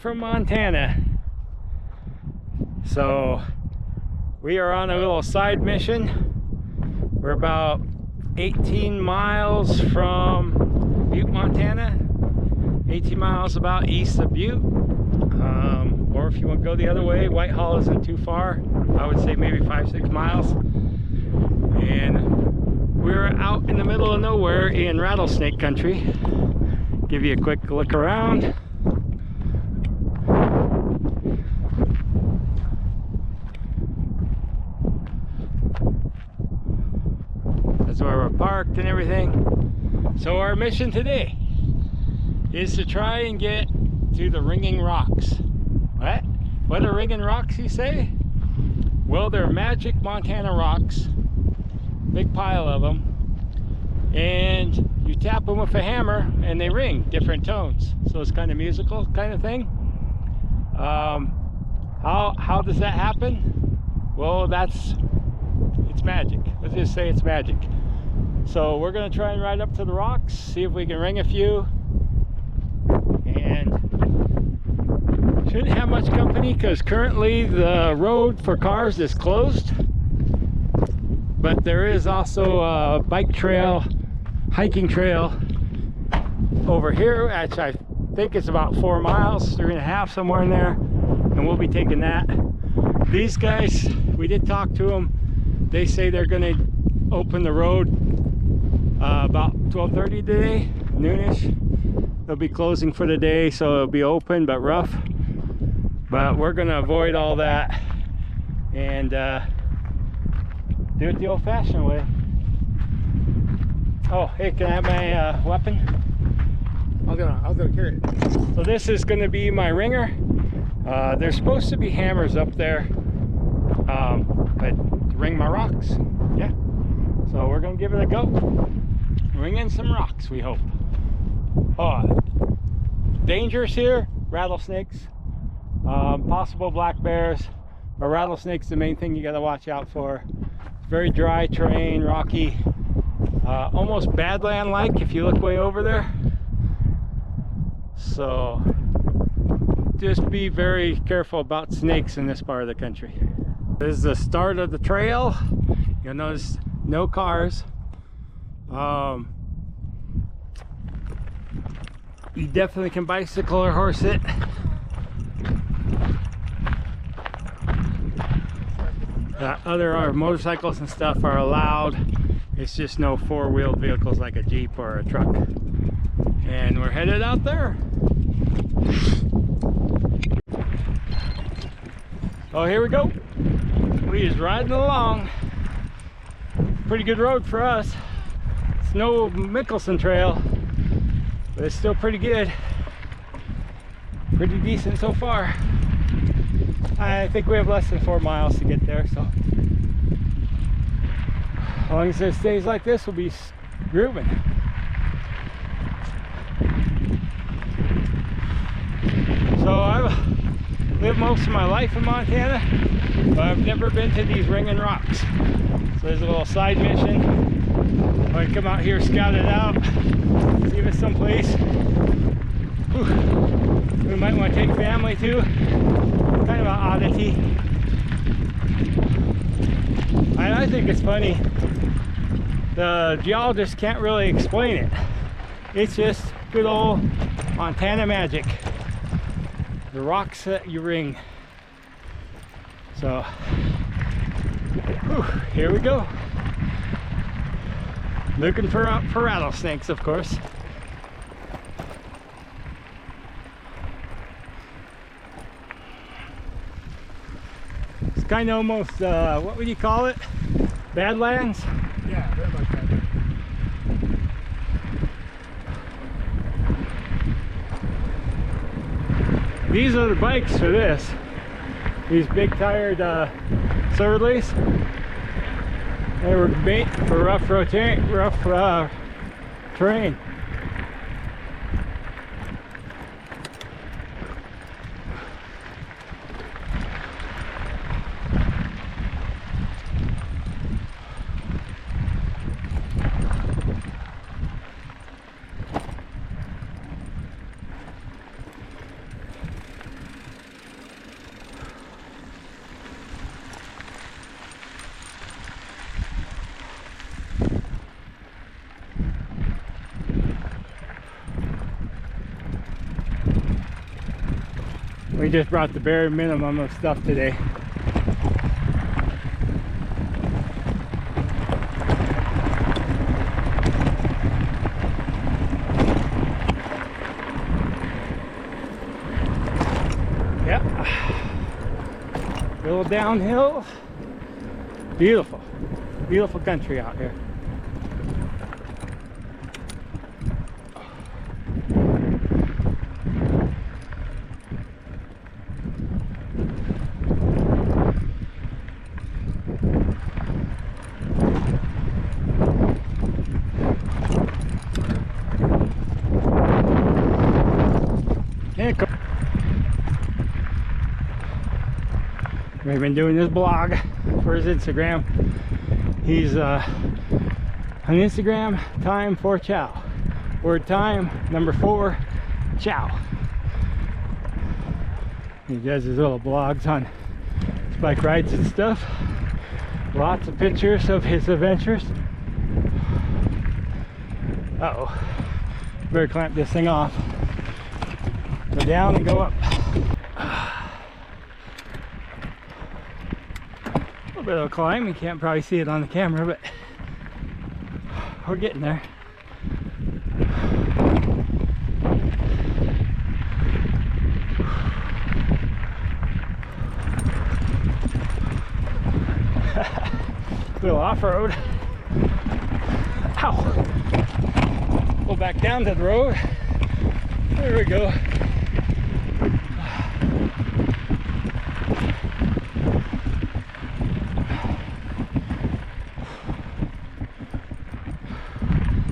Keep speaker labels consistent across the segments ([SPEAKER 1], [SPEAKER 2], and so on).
[SPEAKER 1] from Montana. So we are on a little side mission. We're about 18 miles from Butte, Montana. 18 miles about east of Butte. Or if you want to go the other way, Whitehall isn't too far. I would say maybe 5-6 miles. And we're out in the middle of nowhere in rattlesnake country. Give you a quick look around. That's where we're parked and everything. So our mission today is to try and get to the Ringing Rocks. What? What are Ringing Rocks, you say? Well, they're magic Montana rocks. Big pile of them. And you tap them with a hammer and they ring different tones. So it's kind of musical kind of thing. How does that happen? Well, it's magic. Let's just say it's magic. So we're going to try and ride up to the rocks, see if we can ring a few. And shouldn't have much company because currently the road for cars is closed. But there is also a bike trail, hiking trail over here, which I think it's about 4 miles, 3.5, somewhere in there. And we'll be taking that. These guys, we did talk to them. They say they're going to open the road about 12:30 today, noonish. They'll be closing for the day, so it'll be open but rough. But we're going to avoid all that and do it the old-fashioned way. Oh, hey, can I have my weapon?
[SPEAKER 2] I'll go carry it.
[SPEAKER 1] So this is going to be my ringer. There's supposed to be hammers up there, but to ring my rocks, yeah. So we're going to give it a go. Ring in some rocks, we hope. Oh, dangers here, rattlesnakes, possible black bears, but rattlesnakes the main thing you got to watch out for. It's very dry terrain, rocky, almost badland like if you look way over there. So just be very careful about snakes in this part of the country. This is the start of the trail. You'll notice no cars. You definitely can bicycle or horse it. Other motorcycles and stuff are allowed. It's just no four-wheeled vehicles like a Jeep or a truck. And we're headed out there. Oh, here we go. We just riding along. Pretty good road for us. It's no Mickelson Trail, but it's still pretty good. Pretty decent so far. I think we have less than 4 miles to get there, so as long as it stays like this, we'll be grooving. So I've lived most of my life in Montana, but I've never been to these Ringing Rocks. So there's a little side mission. I'm going to come out here, scout it out, see if it's someplace. Whew. We might want to take family too. Kind of an oddity. I think it's funny. The geologists can't really explain it. It's just good old Montana magic. The rocks that you ring. So, whew, here we go. Looking for rattlesnakes, of course. It's kind of almost, what would you call it? Badlands?
[SPEAKER 2] Yeah, very much that.
[SPEAKER 1] These are the bikes for this. These big tired Surleys. They were made for rough terrain. We just brought the bare minimum of stuff today. Yep. A little downhill. Beautiful. Beautiful country out here. We've been doing this blog for his Instagram. He's on Instagram, time for chow. Word time, number 4, chow. He does his little blogs on his bike rides and stuff. Lots of pictures of his adventures. Uh-oh. Better clamp this thing off. Go down and go up. A little bit of a climb. You can't probably see it on the camera, but we're getting there. Little off-road. Ow! Go back down to the road. There we go.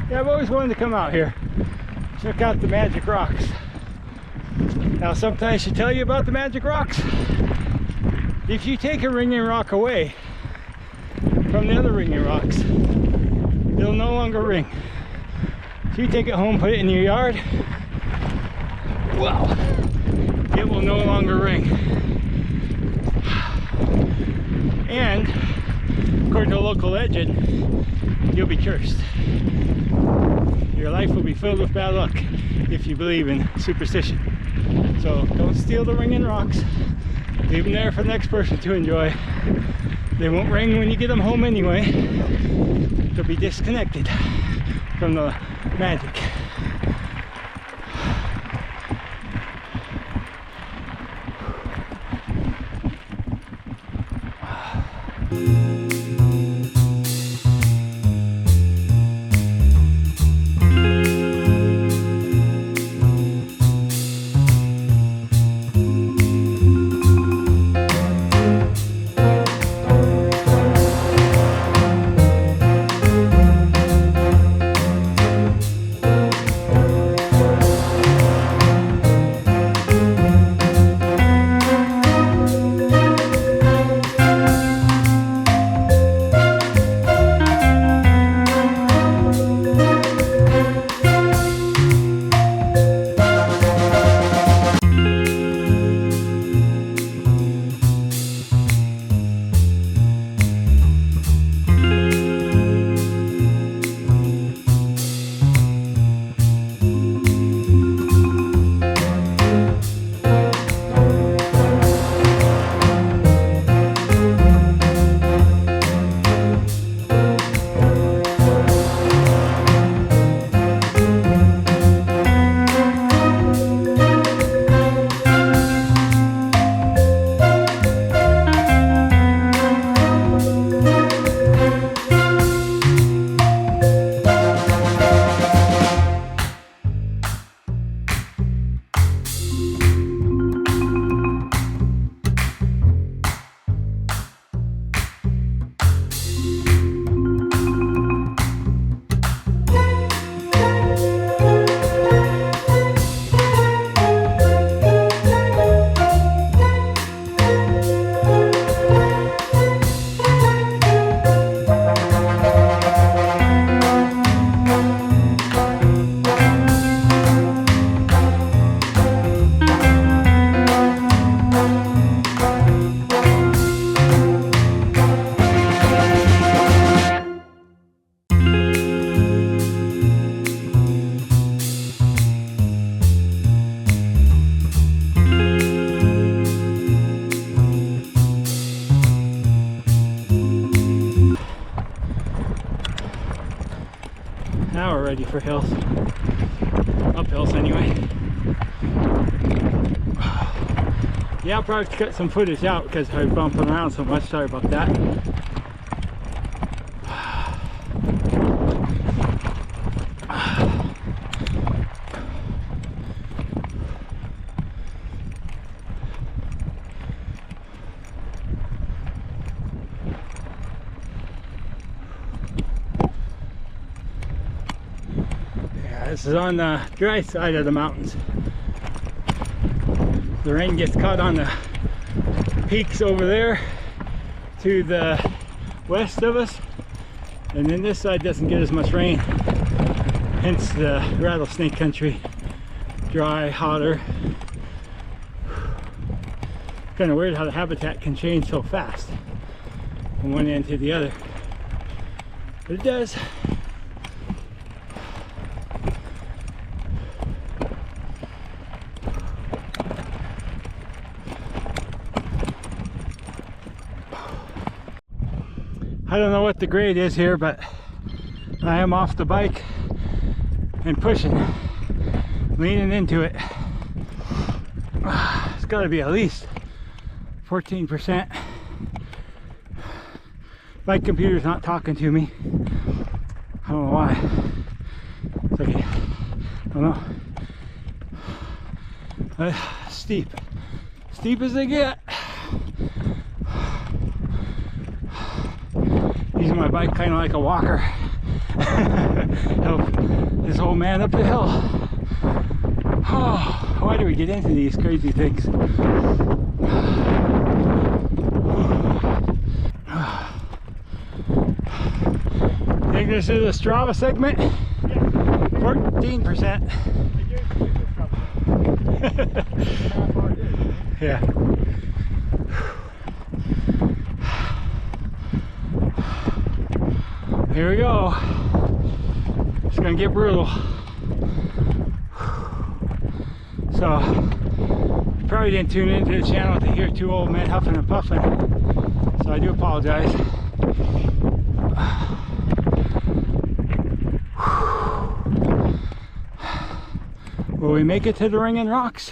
[SPEAKER 1] Yeah, I've always wanted to come out here, check out the magic rocks. Now sometimes I should tell you about the magic rocks. If you take a ringing rock away from the other ringing rocks, it'll no longer ring. If you take it home, put it in your yard, well, it will no longer ring. And according to a local legend, you'll be cursed. Your life will be filled with bad luck if you believe in superstition. So don't steal the ringing rocks. Leave them there for the next person to enjoy. They won't ring when you get them home anyway. They'll be disconnected from the magic. Now we're ready for hills. Up hills anyway. Yeah, I'll probably cut some footage out because I was bumping around so much. Sorry about that. This is on the dry side of the mountains. The rain gets caught on the peaks over there to the west of us, and then this side doesn't get as much rain, hence the rattlesnake country. Dry, hotter. Kind of weird how the habitat can change so fast from one end to the other, but it does. I don't know what the grade is here, but I am off the bike and pushing, leaning into it. It's got to be at least 14%. Bike computer's not talking to me. I don't know why. It's okay. I don't know. Steep. Steep as they get. Using my bike kind of like a walker. Help this old man up the hill. Oh, why do we get into these crazy things? Think this is a Strava segment? 14%. Yeah. Here we go. It's gonna get brutal. So, probably didn't tune into the channel to hear two old men huffing and puffing. So I do apologize. Will we make it to the Ring and Rocks?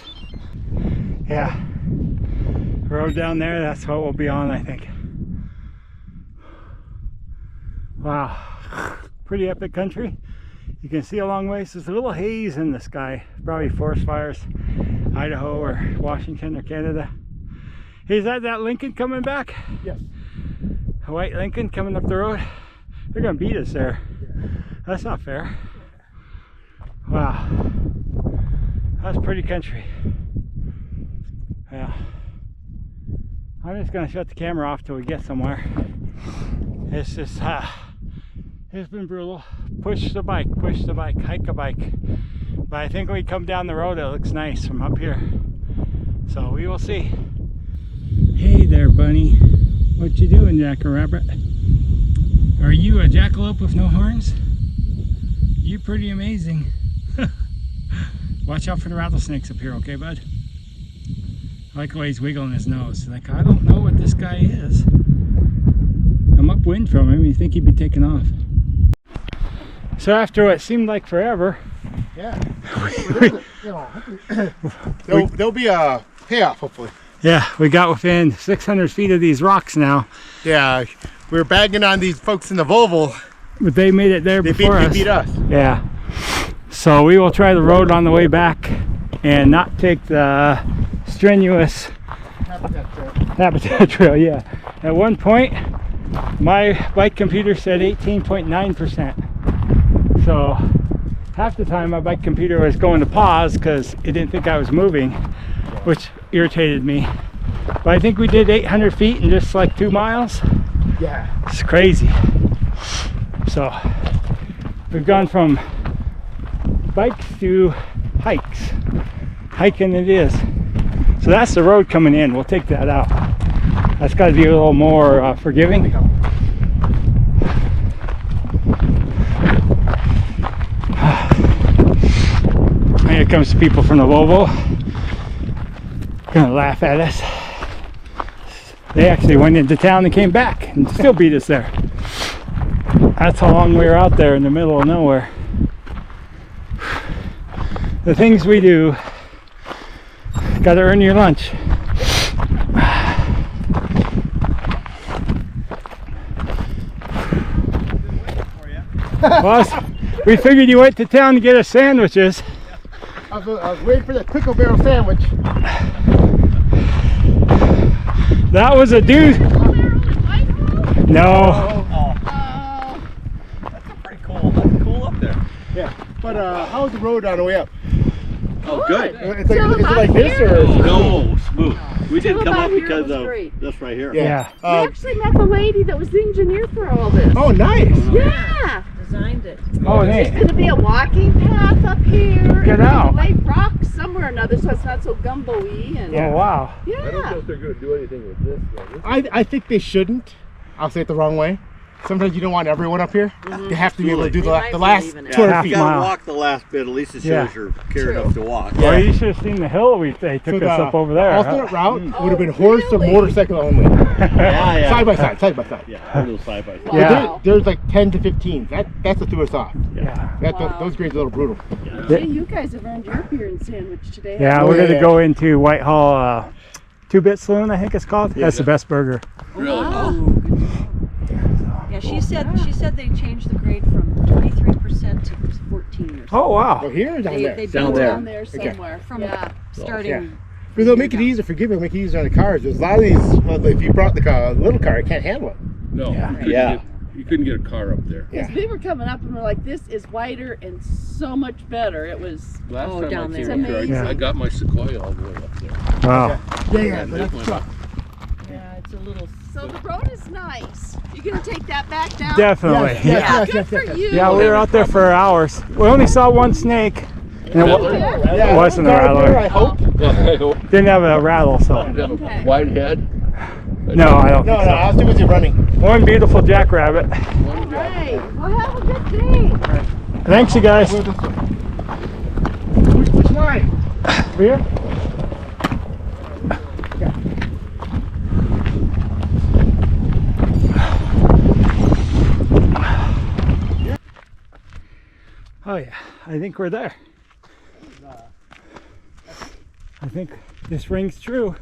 [SPEAKER 1] Yeah. Road down there, that's what we'll be on, I think. Wow, pretty epic country. You can see a long ways. There's a little haze in the sky, probably forest fires, Idaho or Washington or Canada. Hey, is that Lincoln coming back?
[SPEAKER 2] Yes.
[SPEAKER 1] A white Lincoln coming up the road? They're gonna beat us there.
[SPEAKER 2] Yeah.
[SPEAKER 1] That's not fair. Wow, that's pretty country. Yeah, I'm just gonna shut the camera off till we get somewhere. It's just it's been brutal. Push the bike, hike a bike. But I think when we come down the road, it looks nice from up here. So we will see. Hey there, bunny. What you doing, Jackrabbit? Are you a jackalope with no horns? You're pretty amazing. Watch out for the rattlesnakes up here, okay, bud? I like the way he's wiggling his nose. Like, I don't know what this guy is. I'm upwind from him. You think he'd be taking off. So after what seemed like forever,
[SPEAKER 2] yeah, there'll be a payoff hopefully.
[SPEAKER 1] Yeah, we got within 600 feet of these rocks now.
[SPEAKER 2] Yeah, we were bagging on these folks in the Volvo,
[SPEAKER 1] but they made it there before us.
[SPEAKER 2] They beat us.
[SPEAKER 1] Yeah. So we will try the road on the way back and not take the strenuous habitat trail. Yeah. At one point, my bike computer said 18.9%. So half the time my bike computer was going to pause because it didn't think I was moving, which irritated me. But I think we did 800 feet in just like 2 miles.
[SPEAKER 2] Yeah.
[SPEAKER 1] It's crazy. So we've gone from bikes to hikes. Hiking it is. So that's the road coming in. We'll take that out. That's got to be a little more forgiving. Here comes the people from the Volvo. Gonna laugh at us. They actually went into town and came back and still beat us there. That's how long we were out there in the middle of nowhere. The things we do. Gotta earn your lunch. Well, we figured you went to town to get us sandwiches.
[SPEAKER 2] I was waiting for that pickle barrel sandwich.
[SPEAKER 1] That was a dude. No.
[SPEAKER 3] That's pretty cool. That's cool up there.
[SPEAKER 2] Yeah. But how's the road on the way up?
[SPEAKER 3] Oh, good.
[SPEAKER 2] Is it like this or?
[SPEAKER 3] No, smooth. We didn't come up because of this right here.
[SPEAKER 1] Yeah.
[SPEAKER 4] We actually met the lady that was the engineer for all this.
[SPEAKER 2] Oh, nice.
[SPEAKER 4] Yeah.
[SPEAKER 5] Designed it.
[SPEAKER 1] Oh,
[SPEAKER 4] There's
[SPEAKER 1] neat.
[SPEAKER 4] going to be a walking path up here.
[SPEAKER 1] Get
[SPEAKER 4] and
[SPEAKER 1] out.
[SPEAKER 4] lay rocks somewhere or another so it's not so gumbo-y. And,
[SPEAKER 1] Oh, wow.
[SPEAKER 4] yeah.
[SPEAKER 3] I don't know if they're going to do anything with this.
[SPEAKER 2] I think they shouldn't. I'll say it the wrong way. Sometimes you don't want everyone up here. You have to be able to do the last
[SPEAKER 5] believe in it.
[SPEAKER 2] 200
[SPEAKER 1] Half
[SPEAKER 2] feet.
[SPEAKER 3] You got
[SPEAKER 1] mile.
[SPEAKER 3] to walk the last bit. At least it shows
[SPEAKER 1] Yeah.
[SPEAKER 3] you're carrying enough to walk.
[SPEAKER 1] Well, you should have seen the hill they took us up over there.
[SPEAKER 2] Alternate route would have been
[SPEAKER 4] Oh,
[SPEAKER 2] horse or
[SPEAKER 4] really?
[SPEAKER 2] motorcycle only.
[SPEAKER 3] Yeah.
[SPEAKER 2] Side by side, side by side.
[SPEAKER 3] Yeah, a little side by side.
[SPEAKER 2] But
[SPEAKER 1] Yeah.
[SPEAKER 2] there's like 10 to 15. That's what threw us off.
[SPEAKER 1] Yeah.
[SPEAKER 4] Wow.
[SPEAKER 2] Those grades are a little brutal.
[SPEAKER 4] Gee, you guys have earned your beer and sandwich today.
[SPEAKER 1] Yeah,
[SPEAKER 2] Oh,
[SPEAKER 1] we're
[SPEAKER 2] yeah,
[SPEAKER 1] gonna
[SPEAKER 2] yeah.
[SPEAKER 1] go into Whitehall Two-Bit Saloon, I think it's called. That's the best burger.
[SPEAKER 5] Yeah, she said they changed the grade from 23% to 14 or something.
[SPEAKER 1] Oh, wow.
[SPEAKER 2] Well, here or down
[SPEAKER 5] They
[SPEAKER 2] there?
[SPEAKER 5] built
[SPEAKER 3] Down
[SPEAKER 5] it
[SPEAKER 3] there.
[SPEAKER 4] Down there somewhere.
[SPEAKER 5] from
[SPEAKER 4] Yeah.
[SPEAKER 5] starting.
[SPEAKER 2] Yeah. But they'll make it easier. Forgive me, make it easier on the cars. There's a lot of these. Well, if you brought the little car, it can't handle it.
[SPEAKER 6] No,
[SPEAKER 1] Yeah.
[SPEAKER 6] you couldn't get a car up there.
[SPEAKER 2] Yeah.
[SPEAKER 4] Because we were coming up and we're like, this is wider and so much better. It was,
[SPEAKER 6] Last
[SPEAKER 5] Oh,
[SPEAKER 6] time
[SPEAKER 5] down
[SPEAKER 6] I
[SPEAKER 5] there.
[SPEAKER 6] came up there,
[SPEAKER 4] It's
[SPEAKER 6] I got my Sequoia all the way up there.
[SPEAKER 1] Wow.
[SPEAKER 2] Yeah.
[SPEAKER 6] And
[SPEAKER 2] But
[SPEAKER 6] it
[SPEAKER 2] that's
[SPEAKER 6] went
[SPEAKER 2] tough.
[SPEAKER 6] up.
[SPEAKER 5] Yeah, it's a little.
[SPEAKER 4] so the road is nice. You gonna take that back down?
[SPEAKER 1] Definitely.
[SPEAKER 2] Yes,
[SPEAKER 1] Yeah.
[SPEAKER 2] yes.
[SPEAKER 4] Good for you.
[SPEAKER 1] Yeah, we were out there for hours. We only saw one snake. And it
[SPEAKER 2] Yeah,
[SPEAKER 1] wasn't a
[SPEAKER 2] car up there,
[SPEAKER 1] rattler.
[SPEAKER 2] I hope.
[SPEAKER 1] Didn't have a rattle, so.
[SPEAKER 4] Okay.
[SPEAKER 6] Wide head.
[SPEAKER 1] No, I don't
[SPEAKER 2] No,
[SPEAKER 1] think so.
[SPEAKER 2] I was too busy running.
[SPEAKER 1] One beautiful jackrabbit.
[SPEAKER 4] All right. Well, have a good day.
[SPEAKER 1] Thanks, you guys.
[SPEAKER 2] Which line? Over here?
[SPEAKER 1] Oh yeah, I think we're there. I think this rings true.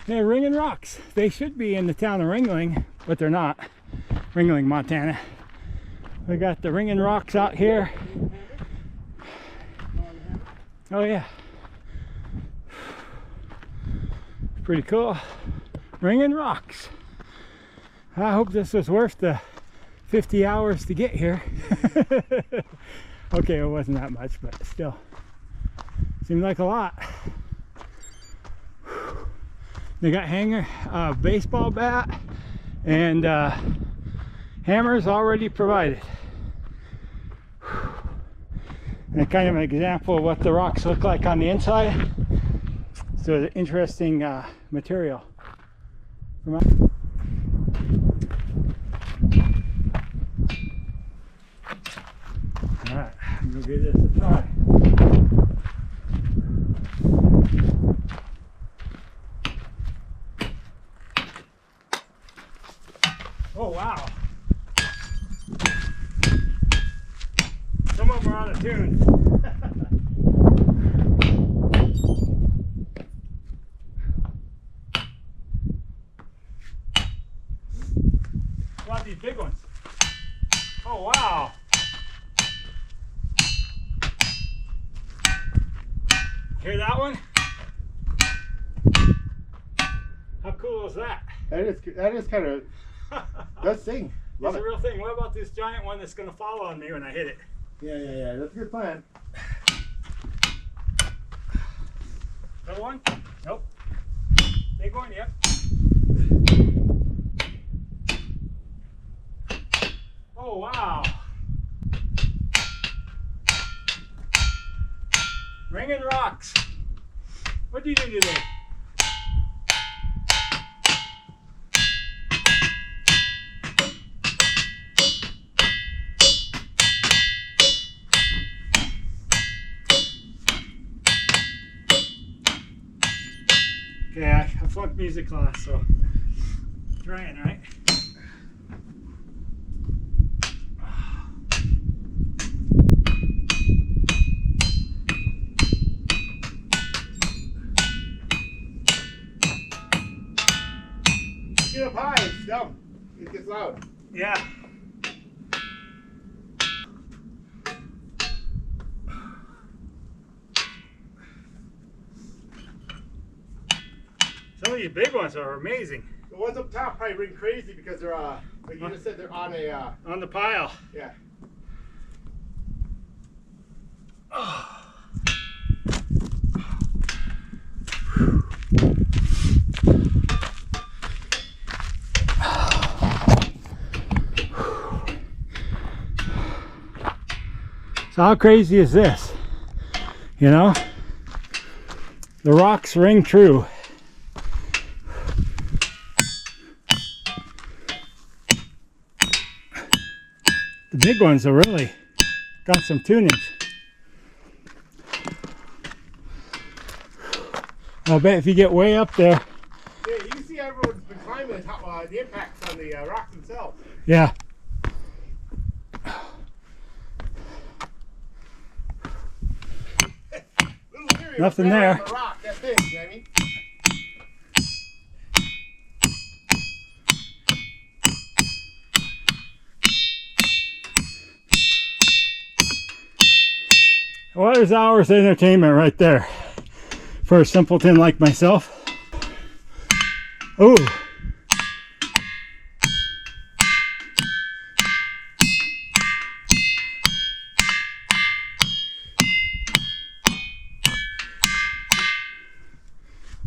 [SPEAKER 1] Yeah, Ringing Rocks. They should be in the town of Ringling, but they're not. Ringling, Montana. We got the Ringing Rocks out here. Oh yeah. Pretty cool. Ringing Rocks. I hope this was worth the 50 hours to get here. Okay, it wasn't that much, but still seemed like a lot. They got baseball bat and hammers already provided. And kind of an example of what the rocks look like on the inside. So an interesting material. Alright, go give this a try. Oh wow. Some of them are out of tune. What about these big ones? Oh wow. Hear that one? How cool is that?
[SPEAKER 2] That is kind of. Let's sing. Love
[SPEAKER 1] It's
[SPEAKER 2] it.
[SPEAKER 1] a real thing. What about this giant one that's going to fall on me when I hit it?
[SPEAKER 2] Yeah. That's a good plan.
[SPEAKER 1] That one? Nope. Big one, yep. Oh, wow. Ringing Rocks. What do you do today? Okay, I flunked music class, so trying, right?
[SPEAKER 2] dumb. It gets loud.
[SPEAKER 1] Yeah. Some of these big ones are amazing.
[SPEAKER 2] The ones up top probably ring crazy because they're, like you just said, they're on a,
[SPEAKER 1] On the pile.
[SPEAKER 2] yeah.
[SPEAKER 1] So how crazy is this? You know? The rocks ring true. The big ones are really got some tunage. I'll bet if you get way up there.
[SPEAKER 2] Yeah, you can see everyone's been climbing the impacts on the rocks themselves.
[SPEAKER 1] Yeah. Nothing there.
[SPEAKER 2] The rock, that thing, you know what I mean?
[SPEAKER 1] Well, there's hours of entertainment right there for a simpleton like myself. Ooh.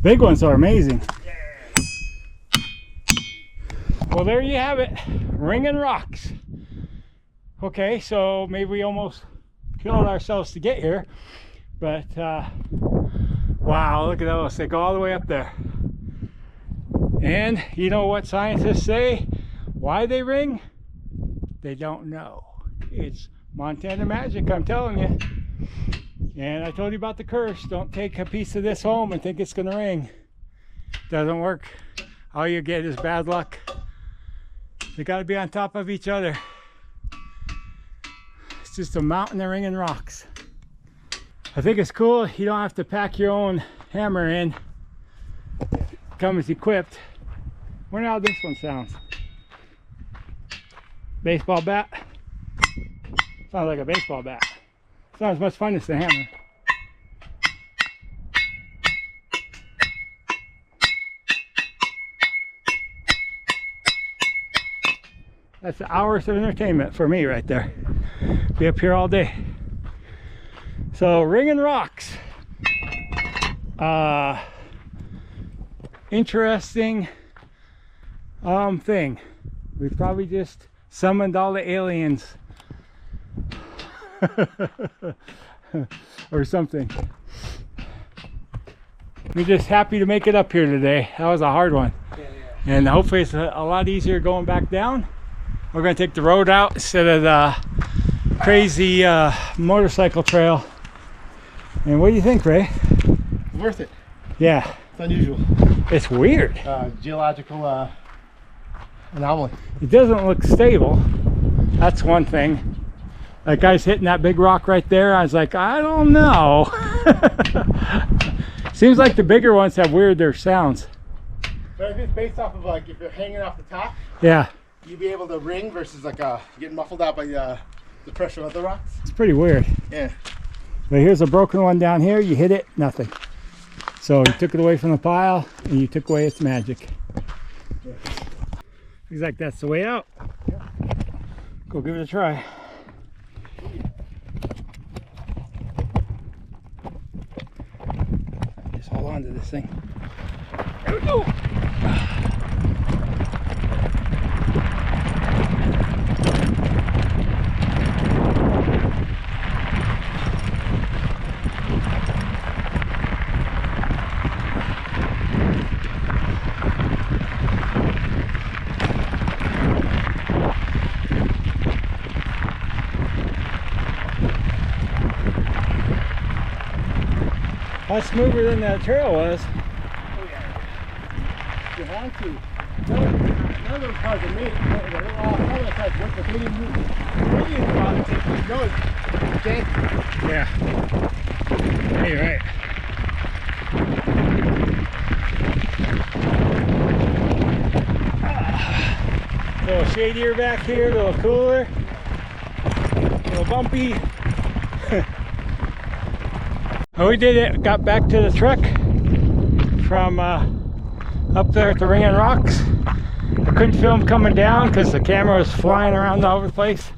[SPEAKER 1] Big ones are amazing. Well, there you have it. Ringing rocks. Okay, so maybe we almost killed ourselves to get here, but wow, look at those. They go all the way up there. And you know what scientists say? Why they ring? They don't know. It's Montana magic, I'm telling you. And I told you about the curse. Don't take a piece of this home and think it's gonna ring. Doesn't work. All you get is bad luck. They gotta be on top of each other. It's just a mountain of ringing rocks. I think it's cool. You don't have to pack your own hammer in. Comes equipped. Wonder how this one sounds. Baseball bat. Sounds like a baseball bat. It's not as much fun as the hammer. That's hours of entertainment for me right there. Be up here all day. So ringing rocks. Interesting thing. We probably just summoned all the aliens or something. We're just happy to make it up here today. That was a hard one. And hopefully it's a lot easier going back down. We're going to take the road out instead of the crazy motorcycle trail. And what do you think, Ray?
[SPEAKER 2] Worth it.
[SPEAKER 1] Yeah.
[SPEAKER 2] It's unusual.
[SPEAKER 1] It's weird.
[SPEAKER 2] Geological anomaly.
[SPEAKER 1] It doesn't look stable. That's one thing. That guy's hitting that big rock right there. I was like, I don't know. Seems like the bigger ones have weirder sounds.
[SPEAKER 2] But I think it's based off of like if you're hanging off the top,
[SPEAKER 1] Yeah.
[SPEAKER 2] you'd be able to ring versus like getting muffled out by the pressure of the rocks.
[SPEAKER 1] It's pretty weird.
[SPEAKER 2] Yeah.
[SPEAKER 1] But here's a broken one down here. You hit it, nothing. So you took it away from the pile and you took away its magic. Looks like that's the way out.
[SPEAKER 2] Yeah.
[SPEAKER 1] Go give it a try. Just hold on to this thing. There we go. Much smoother than that trail was.
[SPEAKER 2] Oh yeah. You had to. None of those cars are made. Some of the cars work, but they didn't move. They didn't bother taking the nose. Okay?
[SPEAKER 1] Yeah. Yeah, you're right. little shadier back here, a little cooler, a little bumpy. We did it, got back to the truck from up there at the Ring and Rocks. I couldn't film coming down because the camera was flying around all over the place.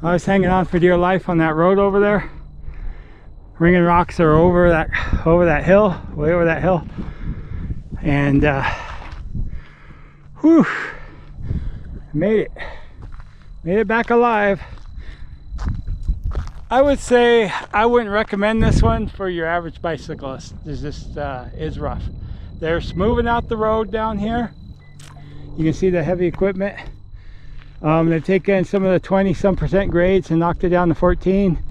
[SPEAKER 1] I was hanging on for dear life on that road over there. Ring and Rocks are over that hill, way over that hill. And whew, made it back alive. I would say I wouldn't recommend this one for your average bicyclist. This just is rough. They're smoothing out the road down here. You can see the heavy equipment. They've taken some of the 20-some% grades and knocked it down to 14.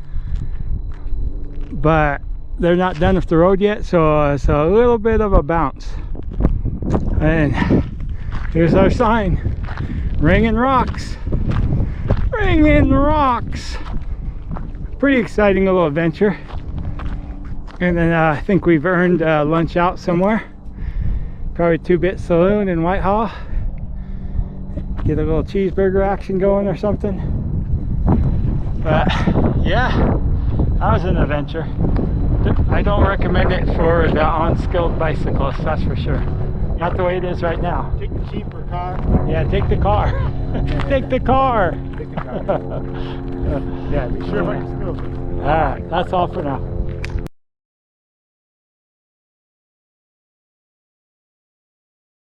[SPEAKER 1] But they're not done with the road yet, so it's a little bit of a bounce. And here's our sign. Ring and Rocks. Ring and Rocks. Pretty exciting little adventure. And then I think we've earned lunch out somewhere. Probably 2-Bit Saloon in Whitehall. Get a little cheeseburger action going or something. But yeah, that was an adventure. I don't recommend it for the unskilled bicyclist, that's for sure. Not the way it is right now.
[SPEAKER 2] Take the cheaper car.
[SPEAKER 1] Yeah, take the car. Take the car.
[SPEAKER 2] Take the car. Yeah, be sure about your skills.
[SPEAKER 1] Alright, that's all for now.